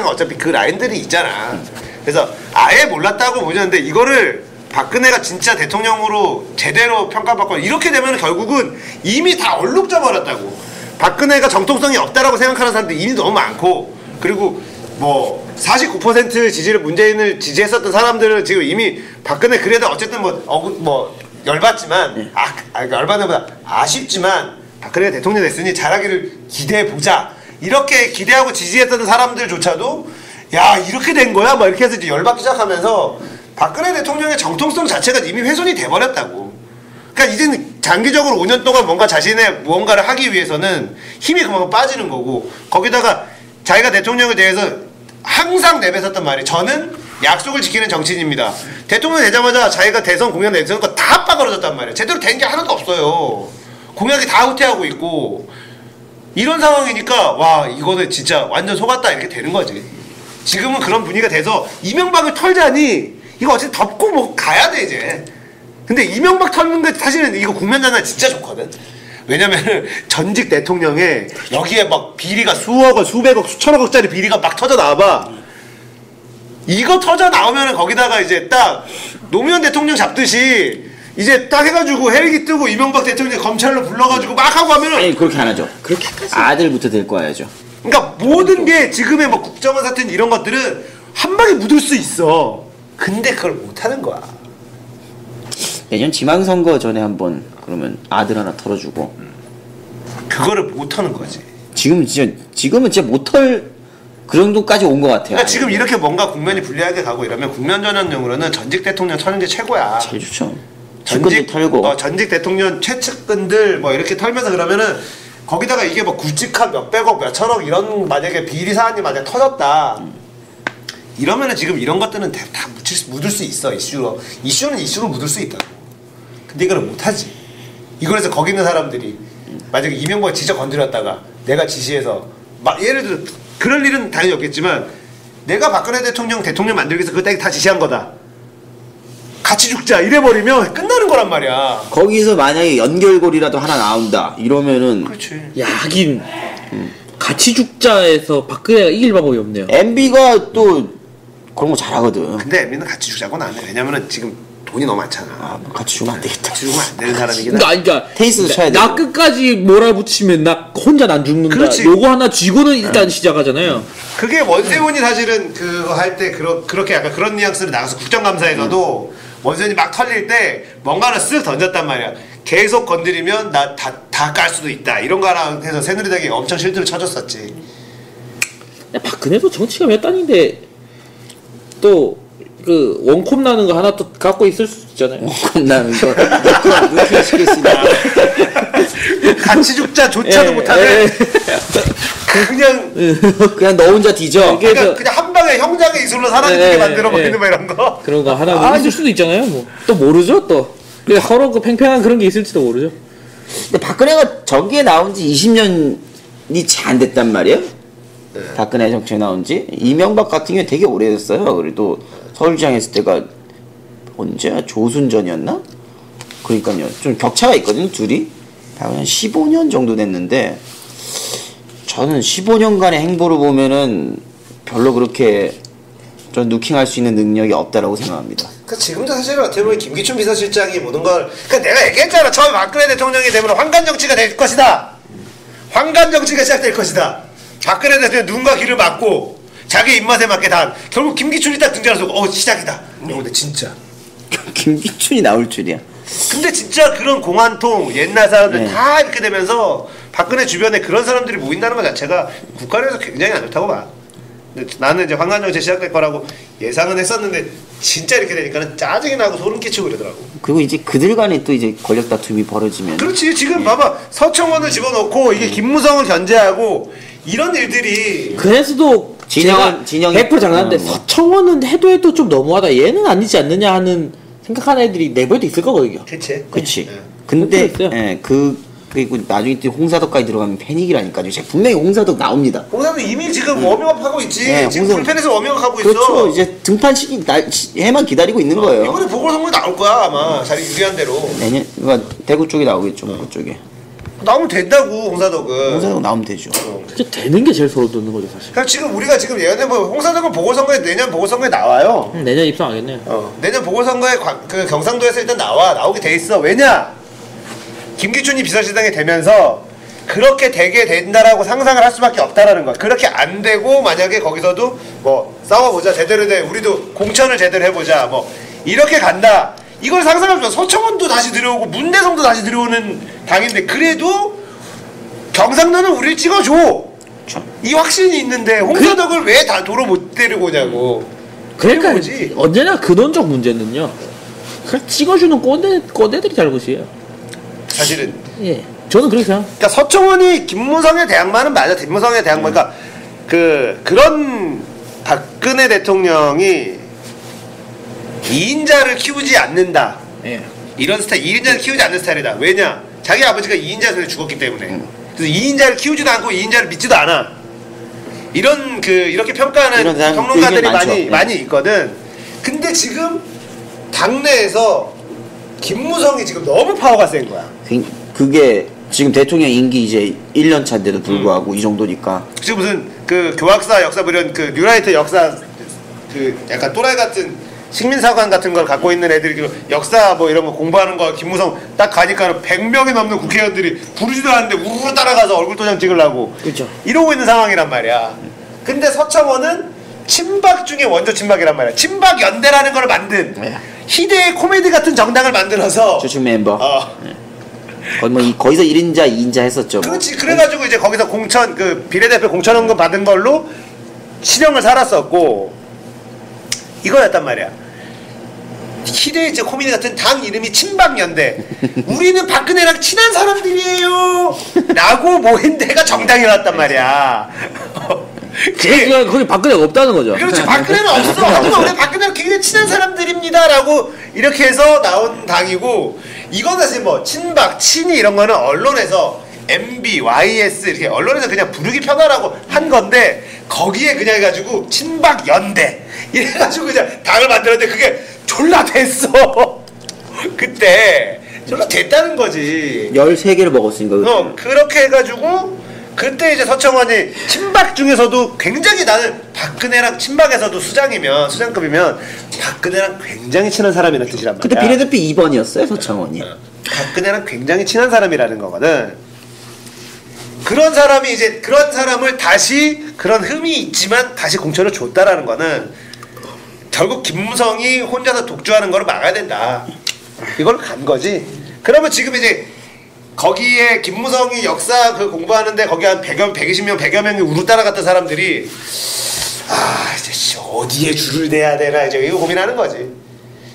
이상 어차피 그 라인들이 있잖아. 그래서 아예 몰랐다고 보셨는데 이거를 박근혜가 진짜 대통령으로 제대로 평가받고 이렇게 되면 결국은 이미 다 얼룩져 버렸다고. 박근혜가 정통성이 없다라고 생각하는 사람들이 이미 너무 많고, 그리고 뭐 49% 지지를 문재인을 지지했었던 사람들은 지금 이미 박근혜 그래도 어쨌든 뭐 열받지만 열받는 보다 아쉽지만 박근혜가 대통령 됐으니 잘하기를 기대해보자 이렇게 기대하고 지지했던 사람들조차도 야 이렇게 된 거야? 막 이렇게 해서 이제 열받기 시작하면서 박근혜 대통령의 정통성 자체가 이미 훼손이 돼버렸다고. 그러니까 이제는 장기적으로 5년 동안 뭔가 자신의 무언가를 하기 위해서는 힘이 그만큼 빠지는 거고, 거기다가 자기가 대통령에 대해서 항상 내뱉었던 말이 저는 약속을 지키는 정치인입니다. 대통령 되자마자 자기가 대선 공약 내세운 거 다 빠그러졌단 말이에요. 제대로 된 게 하나도 없어요. 공약이 다 후퇴하고 있고 이런 상황이니까 와 이거는 진짜 완전 속았다 이렇게 되는 거지. 지금은 그런 분위기가 돼서 이명박을 털자니 이거 어쨌든 덮고 뭐 가야 돼 이제. 근데 이명박 털는 게 사실은 이거 국면전환 진짜 좋거든. 왜냐면은 전직 대통령에 여기에 막 비리가 수억억, 수백억, 수천억짜리 비리가 막 터져 나와봐. 이거 터져 나오면은 거기다가 이제 딱 노무현 대통령 잡듯이 이제 딱 해가지고 헬기 뜨고 이명박 대통령 검찰로 불러가지고 막 하고 하면은 아니 그렇게 안 하죠. 그렇게까지 아들부터 데리고 와야죠. 그러니까 모든 게 지금의 뭐 국정원 사태 이런 것들은 한 방에 묻을 수 있어. 근데 그걸 못 하는 거야. 내년 지방선거 전에 한번 그러면 아들 하나 털어주고 그거를 못 하는 거지. 지금은 진짜 못 털 그 정도까지 온 것 같아요. 그러니까 지금 이렇게 뭔가 국면이 불리하게 가고 이러면 국면 전환용으로는 전직 대통령 터는 게 최고야. 제일 좋죠. 전직 털고 전직 대통령 최측근들 뭐 이렇게 털면서 그러면은 거기다가 이게 뭐 굵직한 몇백억 몇천억 이런 만약에 비리 사안이 만약 터졌다 이러면은 지금 이런 것들은 다 묻을 수 있어. 이슈는 이슈로 묻을 수 있다고. 근데 이거는 못하지. 이거에서 거기 있는 사람들이 만약에 이명박을 진짜 건드렸다가 내가 지시해서 막 예를 들어 그럴 일은 당연히 없겠지만 내가 박근혜 대통령 만들기 위해서 그거 다 지시한 거다. 같이 죽자 이래버리면 끝나는 거란 말이야. 거기서 만약에 연결고리라도 하나 나온다 이러면은 그렇지. 야 하긴 같이 죽자에서 박근혜가 이길 방법이 없네요. MB가 또 그런 거 잘하거든. 근데 MB는 같이 죽자고는 안 해. 왜냐면은 지금 돈이 너무 많잖아. 같이 죽으면 안 되겠다. 같이 죽으면 안 되는 사람이긴 해. 그러니까 테이스도 쳐야 돼. 나 끝까지 몰아붙이면 나 혼자 안 죽는다. 그렇지. 요거 하나 쥐고는 일단 시작하잖아요. 그게 원세훈이 사실은 그거 할 때 그렇게 약간 그런 뉘앙스로 나가서 국정감사에서도 원세훈이 막 털릴 때 뭔가를 쓱 던졌단 말이야. 계속 건드리면 나 다 깔 수도 있다. 이런 거 하나 해서 새누리당이 엄청 실드를 쳐줬었지. 박근혜도 정치가 몇 단인데 또 그 원콤 나는 거 하나 또 갖고 있을 수 있잖아요. 원콤 나는 거 누가 시겠습니다. 같이 죽자조차도 못하네. 그냥 너 혼자 뒤져. 그냥 한 방에 형장의 이술로 사라지게 만들어 버리는 뭐 이런 거. 그런 거 하나 있을 수도 있잖아요. 뭐 또 모르죠 또. 서로 그 팽팽한 그런 게 있을지도 모르죠. 근데 박근혜가 저기에 나온 지 20년이 채 안 됐단 말이에요. 네. 박근혜 정치에 나온 지. 이명박 같은 경우에 되게 오래됐어요. 그래도 서울시장 했을 때가 언제야? 조순전이었나? 그러니까요. 좀 격차가 있거든요, 둘이. 한 15년 정도 됐는데 저는 15년간의 행보를 보면은 별로 그렇게 전 누킹할 수 있는 능력이 없다라고 생각합니다. 그 지금도 사실 어떻게 보면 김기춘 비서실장이 모든 걸 내가 얘기했잖아. 처음에 박근혜 대통령이 되면 황간 정치가 될 것이다. 황간 정치가 시작될 것이다. 박근혜 대통령 눈과 귀를 막고 자기 입맛에 맞게 다 결국 김기춘이 딱 등장해서 시작이다. 근데 진짜 김기춘이 나올 줄이야. 근데 진짜 그런 공안통 옛날 사람들 다 이렇게 되면서 박근혜 주변에 그런 사람들이 모인다는 것 자체가 국가에서 굉장히 안 좋다고 봐. 근데 나는 이제 황간정치 시작될 거라고 예상은 했었는데 진짜 이렇게 되니까는 짜증이 나고 소름 끼치고 그러더라고. 그리고 이제 그들 간에 또 이제 권력 다툼이 벌어지면. 그렇지. 지금 봐봐. 서청원을 집어넣고 이게 김무성을 견제하고 이런 일들이. 그래서도 진영이 100% 장난인데 서청원은 해도 좀 너무하다. 얘는 아니지 않느냐 하는 생각하는 애들이 내부에도 있을 거거든요. 그치. 근데 그리고 나중에 또 홍사덕까지 들어가면 패닉이라니까요. 분명히 홍사덕 나옵니다. 홍사덕 이미 지금 워밍업 하고 있지. 지금 불펜에서 워밍업 하고 그렇죠. 있어. 이제 등판 시기 해만 기다리고 있는 거예요. 이번에 보궐선거 나올 거야 아마. 자기 유리한 대로. 내년 대구 쪽에 나오겠죠. 그 쪽에. 나오면 된다고 홍사덕은. 홍사덕 나오면 되죠. 진짜 되는 게 제일 소름 돋는 거죠 사실. 그럼 지금 우리가 지금 예언해 뭐 홍사덕은 보궐선거에 내년 보궐선거에 나와요. 내년 입성하겠네요. 내년 보궐선거에 그 경상도에서 일단 나오게 돼 있어. 왜냐? 김기춘이 비서실장이 되면서 그렇게 되게 된다라고 상상을 할 수밖에 없다라는 거야. 그렇게 안 되고 만약에 거기서도 뭐 싸워보자 제대로 돼 우리도 공천을 제대로 해보자 뭐 이렇게 간다. 이걸 상상하면 서청원도 다시 들어오고 문대성도 다시 들어오는 당인데 그래도 경상도는 우리를 찍어줘. 이 확신이 있는데 홍사덕을 왜 다 도로 못 데리고 오냐고. 그러니까 거지. 언제나 근원적 문제는요. 그냥 찍어주는 꼰대들이 잘못이에요. 사실은. 예, 저는 그렇게 생각. 그러니까 서청원이 김무성의 대항마는 맞아. 김무성의 대항마. 그러니까 그런 박근혜 대통령이 2인자를 키우지 않는다. 예. 이런 스타일, 2인자를 키우지 않는 스타일이다. 왜냐? 자기 아버지가 2인자 손에 죽었기 때문에. 그래서 2인자를 키우지도 않고 2인자를 믿지도 않아. 이렇게 평가하는 평론가들이 많이 있거든. 근데 지금 당내에서 김무성이 지금 너무 파워가 센 거야. 그게 지금 대통령 임기 이제 1년 차인데도 불구하고 이 정도니까. 지금 무슨 그 교학사 역사 이런 그 뉴라이트 역사 그 약간 또라이 같은 식민사관 같은 걸 갖고 있는 애들이 그 역사 뭐 이런 거 공부하는 거 김무성 딱 가니까 100명이 넘는 국회의원들이 부르지도 않는데 우르르 따라가서 얼굴 도장 찍으려고 그렇죠. 이러고 있는 상황이란 말이야. 근데 서청원은 친박 중에 원조 친박이란 말이야. 친박 연대라는 걸 만든 희대의 코미디 같은 정당을 만들어서 주축 멤버. 거기서 1인자 2인자 했었죠. 그렇지. 그래가지고 이제 거기서 공천 그 비례대표 공천원금 받은 걸로 실형을 살았었고 이거였단 말이야. 희대의 이제 코미디 같은 당 이름이 친박연대. 우리는 박근혜랑 친한 사람들이에요 라고 모인 데가 정당이었단 말이야. 그러니까 거기 박근혜가 없다는 거죠. 그렇지. 박근혜는 없어. 하지만 우리 박근혜랑 굉장히 친한 사람들입니다 라고 이렇게 해서 나온 당이고, 이거는 사실 뭐 친박, 친이 이런 거는 언론에서 MB, YS 이렇게 언론에서 그냥 부르기 편하라고 한 건데, 거기에 그냥 해가지고 친박 연대 이래가지고 그냥 당을 만들었는데 그게 졸라 됐어. 그때 졸라 됐다는 거지. 13개를 먹었으니까. 그렇게 해가지고 그때 이제 서청원이 친박 중에서도 굉장히, 나는 박근혜랑 친박에서도 수장급이면 박근혜랑 굉장히 친한 사람이라는 뜻이란 말이야. 그때 비례대표 2번이었어요 서청원이. 박근혜랑 굉장히 친한 사람이라는 거거든. 그런 사람이 이제 그런 사람을 다시, 그런 흠이 있지만 다시 공천을 줬다라는 거는 결국 김무성이 혼자서 독주하는 거를 막아야 된다. 이걸 간 거지. 그러면 지금 이제 거기에 김무성이 역사 그 공부하는데 거기 한 120명, 100여 명이 우르 따라갔던 사람들이 이제 어디에 줄을 대야 되나 이제 이거 고민하는 거지.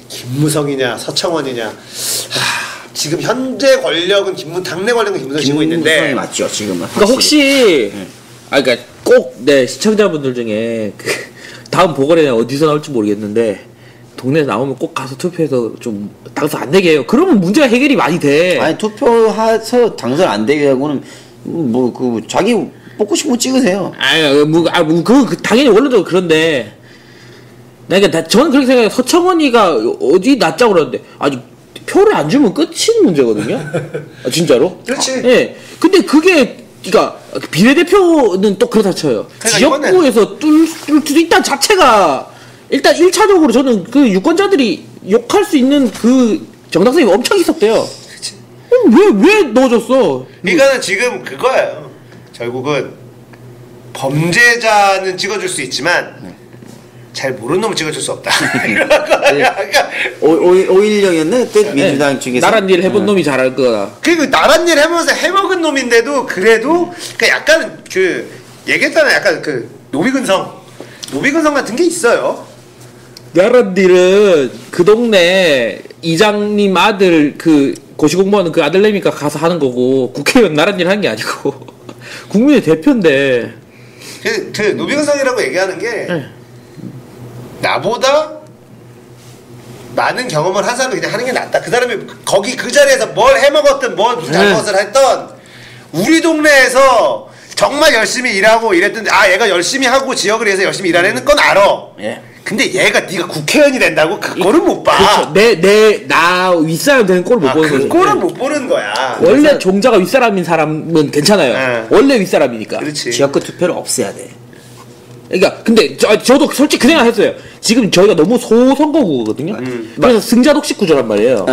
김무성이냐 서청원이냐. 지금 현재 권력은 당내 권력은 김무성이 쥐고 있는데. 김무성이 맞죠 지금은. 그러니까 혹시 그러니까 꼭 내 시청자분들 중에 그 다음 보궐에 어디서 나올지 모르겠는데 동네에 나오면 꼭 가서 투표해서 좀 당선 안 되게 해요. 그러면 문제가 해결이 많이 돼. 아니 투표해서 당선 안 되게 하고는 뭐 그 자기 뽑고 싶은 거 찍으세요. 그 당연히 원래도 그런데, 그러니까 저는 그렇게 생각해요. 서청원이가 어디 낫자고 그러는데 아니 표를 안 주면 끝인 문제거든요. 진짜로. 그렇지. 예. 근데 그게 그러니까 비례대표는 또 그렇다 쳐요. 그러니까 지역구에서 뚫 수도 있다는 자체가 일단 1차적으로 저는 그 유권자들이 욕할 수 있는 그 정당성이 엄청 있었대요. 왜 넣어줬어? 이거는 지금 그거예요. 결국은 범죄자는 찍어줄 수 있지만 잘 모르는 놈은 찍어줄 수 없다. 5.16이었나 그때 민주당 측에서 나란 일 해본 놈이 잘할 거다. 그리고 나란 일 해보면서 해먹은 놈인데도 그래도 약간 그 얘기했잖아요. 약간 그 노비근성 같은 게 있어요. 나란 일은 그 동네 이장님 아들 그 고시 공부하는 그 아들내미가 가서 하는 거고, 국회의원 나란 일 하는 게 아니고 국민의 대표인데. 그 노비근성이라고 얘기하는 게 나보다 많은 경험을 한 사람이 그냥 하는 게 낫다. 그 사람이 거기 그 자리에서 뭘 해먹었든 뭘 무슨 잘못을 했던 우리 동네에서 정말 열심히 일하고 이랬던데 얘가 열심히 하고 지역을 위해서 열심히 일하는 건 알아. 예. 근데 얘가 네가 국회의원이 된다고 그거를 못 봐. 그렇죠. 나 윗사람 되는 꼴을 못 보는 거죠. 그거를 못 보는 거야. 원래 종자가 윗사람인 사람은 괜찮아요. 네. 원래 윗사람이니까. 그렇지. 지역구 투표를 없애야 돼. 그러니까 근데 저도 솔직히 그 생각했어요. 지금 저희가 너무 소선거구거든요. 그래서 승자 독식 구조란 말이에요.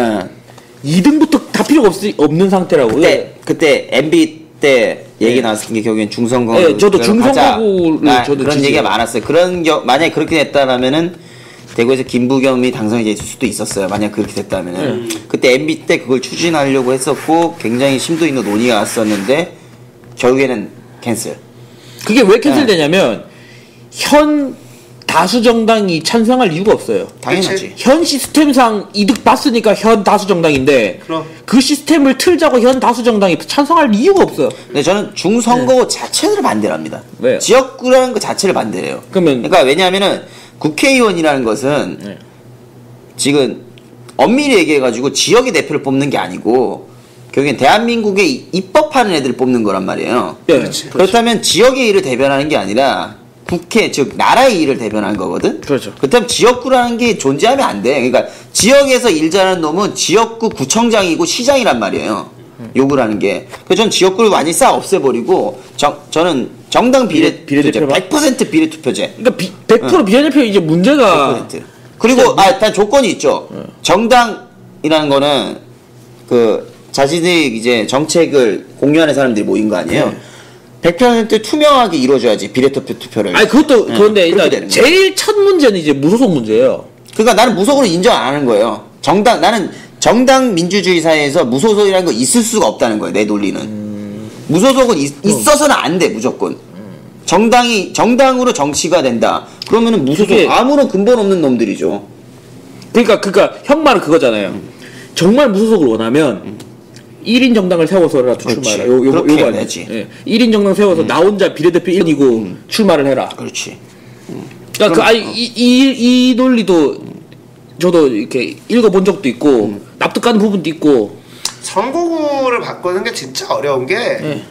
2등부터 다 필요가 없는 상태라고. 그때 MB 때 얘기 나왔을 게 결국엔 중선거. 네, 저도 중선거구를 저도 그런 얘기가 많았어요. 만약에 그렇게 됐다라면은 대구에서 김부겸이 당선이 될 수도 있었어요. 만약 그렇게 됐다면은 그때 MB 때 그걸 추진하려고 했었고 굉장히 심도 있는 논의가 왔었는데 결국에는 캔슬. 그게 왜 캔슬되냐면 현 다수 정당이 찬성할 이유가 없어요. 당연하지. 현 시스템상 이득 봤으니까 현 다수 정당인데 그럼. 그 시스템을 틀자고 현 다수 정당이 찬성할 이유가 없어요. 근데 저는 중선거 자체를 반대를 합니다. 왜요? 지역구라는 거 자체를 반대해요. 그러니까 왜냐하면은 국회의원이라는 것은 지금 엄밀히 얘기해가지고 지역의 대표를 뽑는 게 아니고 결국엔 대한민국에 입법하는 애들을 뽑는 거란 말이에요. 그렇지. 그렇다면 지역의 일을 대변하는 게 아니라 국회, 즉 나라의 일을 대변하는 거거든. 그렇죠. 그렇다면 지역구라는 게 존재하면 안 돼. 그러니까 지역에서 일 잘하는 놈은 지역구 구청장이고 시장이란 말이에요. 욕을 하는 게. 그래서 전 지역구를 완전히 싹 없애버리고 저는 정당 비례대표만? 100% 비례투표제. 그러니까 100% 비례대표 이제 문제가 100%. 그리고 단 조건이 있죠. 정당이라는 거는 그 자신의 이제 정책을 공유하는 사람들이 모인 거 아니에요. 100% 투명하게 이루어져야지 비례투표 투표를. 아니 그것도 그런데 그렇게 일단 되는 제일 첫 문제는 이제 무소속 문제예요. 그러니까 나는 무소속으로 인정 안 하는 거예요. 나는 정당 민주주의 사회에서 무소속이라는 거 있을 수가 없다는 거예요. 내 논리는. 무소속은 있어서는 안 돼 무조건. 정당으로 정치가 된다. 그러면은 무소속 그게- 아무런 근본 없는 놈들이죠. 그러니까 형 말은 그거잖아요. 정말 무소속을 원하면 1인 정당을 세워서라도 그렇지. 출마해라. 그렇게 요거 해야지. 아니에요. 1인 정당 세워서 나 혼자 비례대표 1이고 출마를 해라. 그렇지. 그러니까 이 논리도 저도 이렇게 읽어본 적도 있고 납득 가는 부분도 있고. 선거구를 바꾸는 게 진짜 어려운 게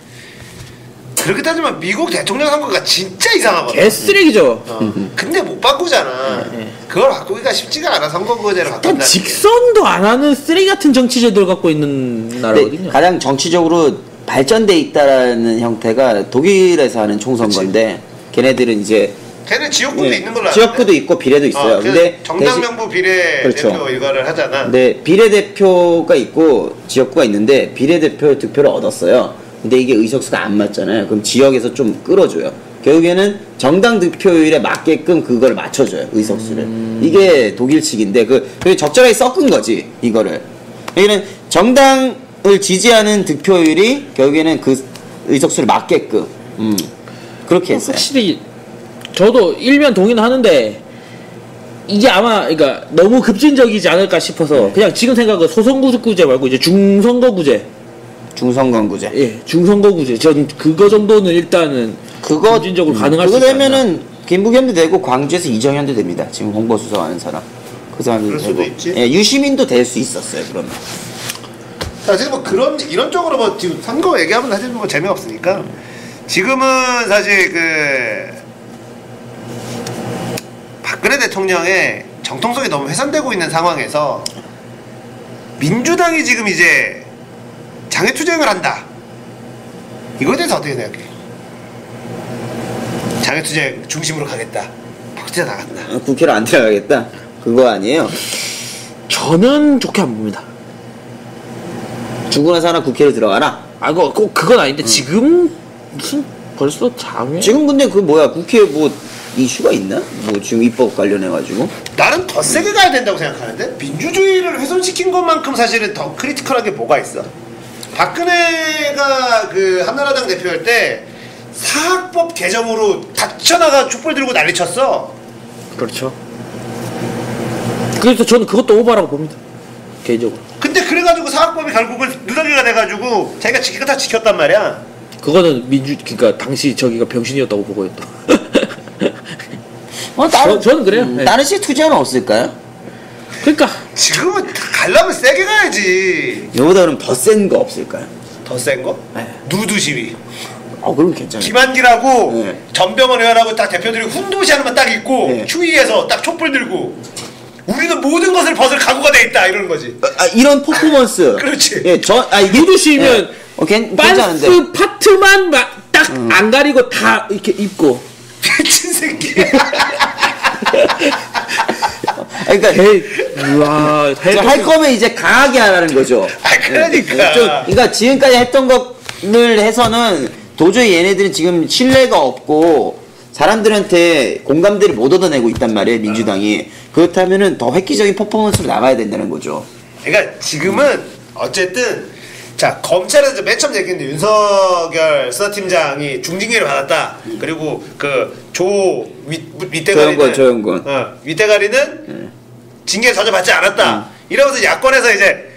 그렇게 따지면 미국 대통령 선거가 진짜 이상하거든. 개쓰레기죠. 근데 못 바꾸잖아. 그걸 바꾸기가 쉽지가 않아. 선거구제를 일단 바꾼다. 직선도 안 하는 쓰레기 같은 정치제도를 갖고 있는 근데 나라거든요. 가장 정치적으로 발전돼 있다라는 형태가 독일에서 하는 총선거인데 걔네들은 이제 걔는 지역구도 있는 걸로 알았는데. 지역구도 있고 비례도 있어요. 근데 정당 명부 비례 그렇죠. 대표 이거를 하잖아. 근데 비례대표가 있고 지역구가 있는데 비례대표 득표를 얻었어요. 근데 이게 의석수가 안 맞잖아요. 그럼 지역에서 좀 끌어줘요. 결국에는 정당 득표율에 맞게끔 그걸 맞춰줘요. 의석수를. 이게 독일식인데 그게 적절하게 섞은 거지 이거를. 여기는 정당을 지지하는 득표율이 결국에는 그 의석수를 맞게끔 그렇게 했어요. 확실히 저도 일면 동의는 하는데 이게 아마 그러니까 너무 급진적이지 않을까 싶어서 그냥 지금 생각은 소선거구제 말고 이제 중선거구제. 중선거구제. 예, 중선거구제. 전 그거 정도는 일단은 그거 급진적으로 가능할 수 그거 있지 않나. 되면은 김부겸도 되고 광주에서 이정현도 됩니다. 지금 홍보수석 하는 사람. 그 사람이 그럴 수도 되고. 있지. 예, 유시민도 될 수 있었어요. 그러면. 사실 뭐 이런 쪽으로 뭐 지금 선거 얘기하면 사실 뭐 재미없으니까 지금은 사실 박근혜 대통령의 정통성이 너무 훼손되고 있는 상황에서 민주당이 지금 이제 장애투쟁을 한다. 이거에 대해서 어떻게 생각해? 장애투쟁 중심으로 가겠다. 박지원 나간다. 국회로 안 들어가겠다. 그거 아니에요. 저는 좋게 안 봅니다. 죽으나 사나 국회로 들어가라. 꼭 그건 아닌데 지금 무슨 벌써 장애? 지금 근데 그 뭐야 국회에 뭐 이슈가 있나? 뭐 지금 입법 관련해 가지고. 나는 더 세게 가야 된다고 생각하는데 민주주의를 훼손시킨 것만큼 사실은 더 크리티컬한 게 뭐가 있어? 박근혜가 그 한나라당 대표할 때 사학법 개정으로 다쳐나가 촛불 들고 난리쳤어. 그렇죠. 그래서 저는 그것도 오바라고 봅니다. 개인적으로. 근데 그래가지고 사학법이 결국은 누더기가 돼가지고 자기가 지킬 거 다 지켰단 말이야. 그거는 그러니까 당시 저기가 병신이었다고 보고요 또. 저는 그래요. 네. 다른 시 투자는 없을까요? 그러니까 지금은 가려면 세게 가야지. 이거보다 그럼 더 센 거 없을까요? 더 센 거? 네. 누드 시위. 그럼 괜찮아요. 김한길하고 네. 전병헌 의원하고 딱 대표들이 훈도시 하나만 딱 입고 네. 추위에서 딱 촛불 들고 우리는 모든 것을 벗을 각오가 돼 있다 이러는 거지. 이런 퍼포먼스. 그렇지. 예, 이게 후드시면 괜찮은데. 반스 파트만 딱 안 가리고 다 이렇게 입고. 미친 새끼. 그러니까 와, 할 거면 이제 강하게 하라는 거죠. 그러니까. 그러니까 지금까지 했던 것을 해서는 도저히 얘네들은 지금 신뢰가 없고 사람들한테 공감대를 못 얻어내고 있단 말이에요, 민주당이. 그렇다면은 더 획기적인 퍼포먼스로 나가야 된다는 거죠. 그러니까 지금은 어쨌든 자 검찰에서 맨 처음 얘기했는데 윤석열 수사팀장이 중징계를 받았다. 그리고 그 조 윗대가리는 조영건. 윗대가리는 징계 전혀 받지 않았다. 이러면서 야권에서 이제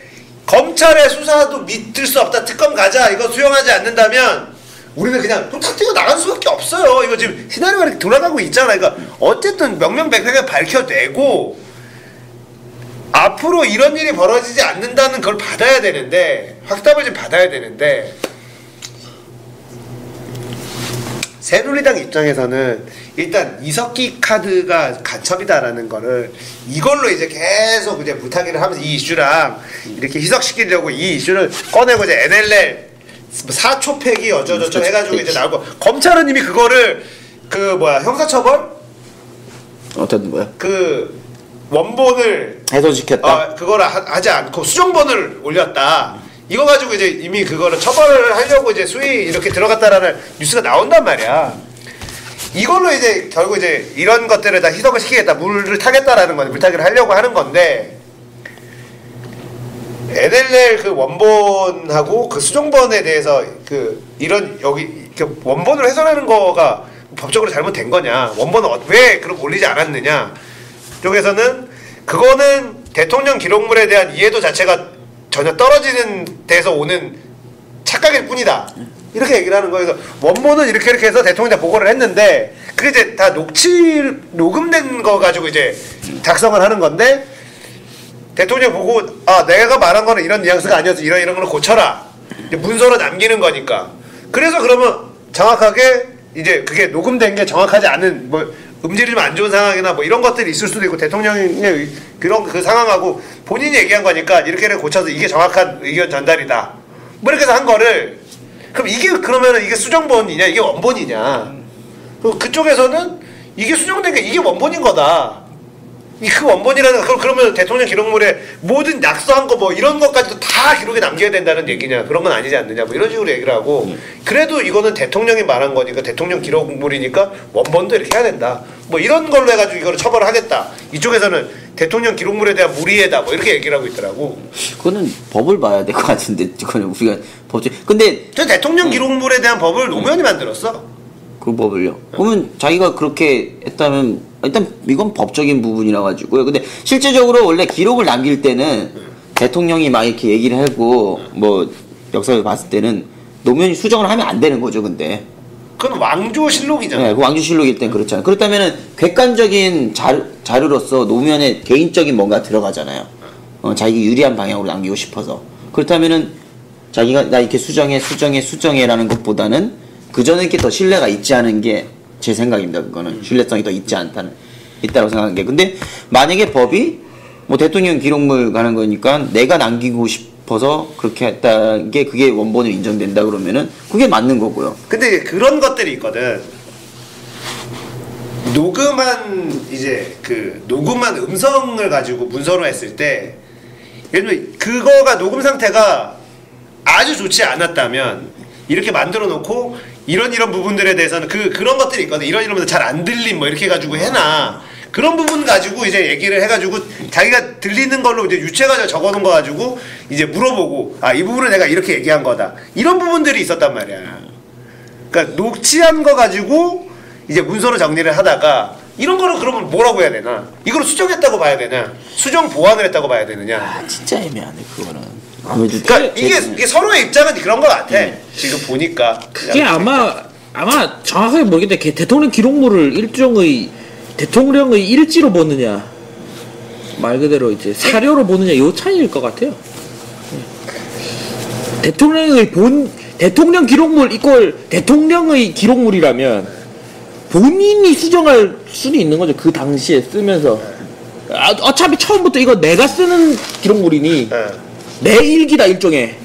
검찰의 수사도 믿을 수 없다. 특검 가자. 이거 수용하지 않는다면 우리는 그냥 탁 뛰어 나갈 수밖에 없어요. 이거 지금 시나리오가 이렇게 돌아가고 있잖아. 그러니까 어쨌든 명명백백하게 밝혀내고 앞으로 이런 일이 벌어지지 않는다는 걸 받아야 되는데 확답을 좀 받아야 되는데 새누리당 입장에서는 일단 이석기 카드가 간첩이다라는 거를 이걸로 이제 계속 이제 무타기를 하면서 이 이슈랑 이렇게 희석시키려고 이 이슈를 꺼내고 이제 NLL 사초팩이 어쩌저쩌 해가지고 이제 나오고 검찰은 이미 그거를 그 형사처벌 어떤 거야? 그 원본을 해소시켰다. 그거를 하지 않고 수정본을 올렸다. 이거 가지고 이제 이미 그거를 처벌을 하려고 이제 수위 이렇게 들어갔다라는 뉴스가 나온단 말이야. 이걸로 이제 결국 이제 이런 것들을 다 희석을 시키겠다, 물을 타겠다라는 건데 물타기를 하려고 하는 건데 NLL 그 원본하고 그 수정본에 대해서 그 이런 여기 원본을 훼손하는 거가 법적으로 잘못된 거냐, 원본은 왜 그럼 올리지 않았느냐 쪽에서는 그거는 대통령 기록물에 대한 이해도 자체가 전혀 떨어지는 데서 오는 착각일 뿐이다. 이렇게 얘기를 하는 거예요. 그래서 원본은 이렇게 해서 대통령한테 보고를 했는데 그게 이제 다 녹음된 거 가지고 이제 작성을 하는 건데 대통령 보고 내가 말한 거는 이런 뉘앙스가 아니어서 이런 걸 고쳐라. 이제 문서로 남기는 거니까. 그래서 그러면 정확하게 이제 그게 녹음된 게 정확하지 않은 음질이 좀 안 좋은 상황이나 이런 것들이 있을 수도 있고 대통령의 그런 그 상황하고 본인이 얘기한 거니까 이렇게 고쳐서 이게 정확한 의견 전달이다. 이렇게 해서 한 거를 그럼 그러면은 이게 수정본이냐 이게 원본이냐? 그쪽에서는 이게 수정된 게 이게 원본인 거다. 그 원본이라는 그러면 대통령 기록물에 모든 낙서한 거 이런 것까지도 다 기록에 남겨야 된다는 얘기냐? 그런 건 아니지 않느냐? 이런 식으로 얘기를 하고 그래도 이거는 대통령이 말한 거니까 대통령 기록물이니까 원본도 이렇게 해야 된다. 이런 걸로 해가지고 이거를 처벌을 하겠다. 이쪽에서는 대통령 기록물에 대한 무리해다. 이렇게 얘기를 하고 있더라고. 그거는 법을 봐야 될 것 같은데 그거는 우리가 법적. 근데 저 대통령 기록물에 대한 법을 노무현이 만들었어. 그 법을요? 그러면 자기가 그렇게 했다면 일단 이건 법적인 부분이라 가지고요. 근데 실제적으로 원래 기록을 남길 때는 대통령이 막 이렇게 얘기를 하고 역사를 봤을 때는 노무현이 수정을 하면 안 되는 거죠. 근데 그건 왕조실록이잖아. 네, 그 왕조실록일 땐 그렇잖아요. 그렇다면은 객관적인 자료로서 노무현의 개인적인 뭔가 들어가잖아요. 자기 유리한 방향으로 남기고 싶어서. 그렇다면은 자기가 나 이렇게 수정해라는 것보다는 그 전에 이렇게 더 신뢰가 있지 않은 게 제 생각입니다. 그거는 신뢰성이 더 있다고 생각한 게. 근데 만약에 법이 대통령 기록물 가는 거니까 내가 남기고 싶어서 그렇게 했다는 게 그게 원본으로 인정된다 그러면은 그게 맞는 거고요. 근데 그런 것들이 있거든. 녹음한 음성을 가지고 문서로 했을 때 예를 들면 그거가 녹음 상태가 아주 좋지 않았다면 이렇게 만들어 놓고 이런 부분들에 대해서는 그런 것들이 있거든. 이런 잘 안 들림 이렇게 해가지고 해놔. 그런 부분 가지고 이제 얘기를 해가지고 자기가 들리는 걸로 이제 유추해가지고 적어놓은 거 가지고 이제 물어보고 이 부분을 내가 이렇게 얘기한 거다. 이런 부분들이 있었단 말이야. 그러니까 녹취한 거 가지고 이제 문서로 정리를 하다가 이런 거를 그러면 뭐라고 해야 되나? 이걸 수정했다고 봐야 되냐? 수정 보완을 했다고 봐야 되느냐? 진짜 애매하네 그거는. 그러니까 이게 서로의 입장은 그런 거 같아. 지금 보니까. 그게 아마 정확하게 모르겠는데 대통령 기록물을 대통령의 일지로 보느냐 말 그대로 이제 사료로 보느냐 요 차이일 것 같아요. 대통령의 대통령 기록물 이꼴 대통령의 기록물이라면 본인이 수정할 수도 있는 거죠. 그 당시에 쓰면서. 어차피 처음부터 이거 내가 쓰는 기록물이니 예. 내 일기다 일종의.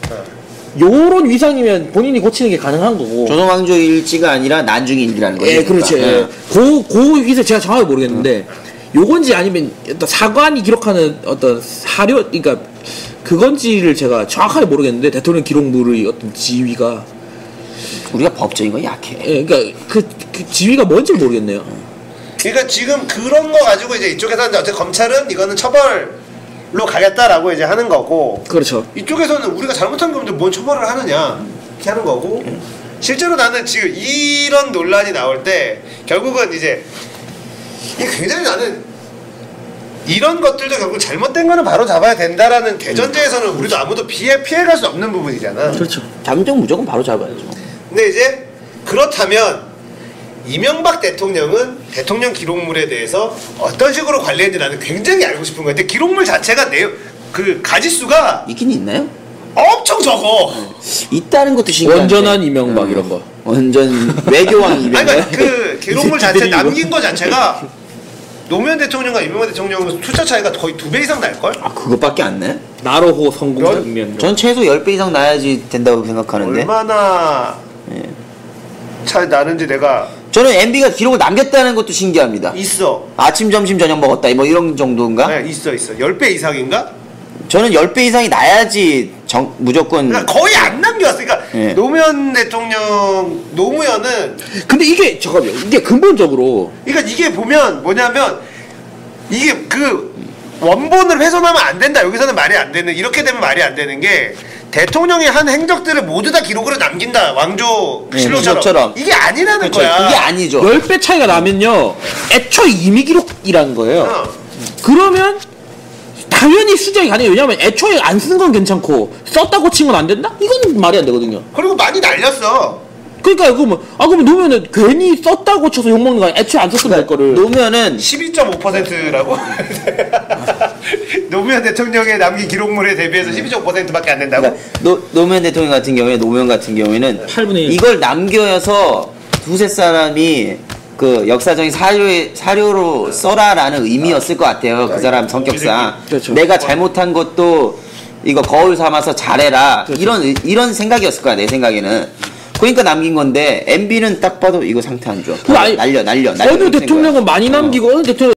요런 위상이면 본인이 고치는 게 가능한 거고. 조선왕조 일지가 아니라 난중의 일기라는 거죠. 예, 그렇죠. 예. 고 위세 제가 정확히 모르겠는데 요건지 아니면 어떤 사관이 기록하는 어떤 사료, 그러니까 그건지를 제가 정확하게 모르겠는데 대통령 기록물의 어떤 지위가 우리가 법적인 건 약해. 예, 그러니까 그 지위가 뭔지 모르겠네요. 그러니까 지금 그런 거 가지고 이제 이쪽에서는 어쨌든 검찰은 이거는 처벌로 가겠다라고 이제 하는 거고, 그렇죠. 이쪽에서는 우리가 잘못한 건데 뭔 처벌을 하느냐 이렇게 하는 거고. 실제로 나는 지금 이런 논란이 나올 때 결국은 이제 이게 굉장히 나는 이런 것들도 결국 잘못된 거는 바로 잡아야 된다라는 대전제에서는 우리도 아무도 피해갈 수 없는 부분이잖아. 그렇죠. 잘못되면 무조건 바로 잡아야죠. 근데 이제 그렇다면 이명박 대통령은 대통령 기록물에 대해서 어떤 식으로 관리했는지 나는 굉장히 알고 싶은 거야. 근데 기록물 자체가 그 가지수가 있긴 있나요? 엄청 적어. 있다는 것도 신기한데. 원전한 이명박 이런 거. 완전 외교왕 아니, 이런 그러니까 거. 그 기록물 자체 새끼들이 남긴 거 자체가 노무현 대통령과 이명박 대통령은 숫자 차이가 거의 2배 이상 날걸? 아 그것밖에 안 나요? 나로호 성공 장면. 전 최소 10배 이상 나야지 된다고 생각하는데. 얼마나 예. 차이 나는지 내가 저는 MB가 기록을 남겼다는 것도 신기합니다. 있어. 아침 점심 저녁 먹었다 뭐 이런 정도인가? 네, 있어. 10배 이상인가? 저는 10배 이상이 나야지 무조건. 그러니까 거의 안 남겨왔어. 그러니까 예. 노무현은 근데 이게 잠깐만요. 이게 근본적으로 그러니까 이게 보면 뭐냐면 이게 그 원본을 훼손하면 안 된다. 여기서는 말이 안 되는, 이렇게 되면 말이 안 되는 게 대통령이 한 행적들을 모두 다 기록으로 남긴다. 왕조 네, 실록처럼. 실록처럼. 이게 아니라는 그렇죠. 거야. 그게 아니죠. 10배 차이가 나면요. 애초에 임의 기록이라는 거예요. 어. 그러면 당연히 수정이 가능해요. 왜냐면 애초에 안 쓴 건 괜찮고 썼다고 친 건 안 된다? 이건 말이 안 되거든요. 그리고 많이 날렸어. 그러니까 그러면 노무현은 괜히 썼다고 쳐서 욕먹는 거 아니야? 애초에 안 썼으면 될 거를. 노무현은 12.5%라고? 노무현 대통령의 남긴 기록물에 대비해서 12.5%밖에 안 된다고? 그러니까 노무현 대통령 같은 경우에 노무현 같은 경우에는 8분의 1. 이걸 남겨서 두세 사람이 그 역사적인 사료로 써라라는 의미였을 것 같아요. 그 사람 성격상. 그렇죠. 내가 잘못한 것도 이거 거울 삼아서 잘해라. 그렇죠. 이런 생각이었을 거야 내 생각에는. 그러니까 남긴 건데 MB는 딱 봐도 이거 상태 안 좋아. 그거 아니- 날려. 어느 대통령은 많이 남기고 어느 대통령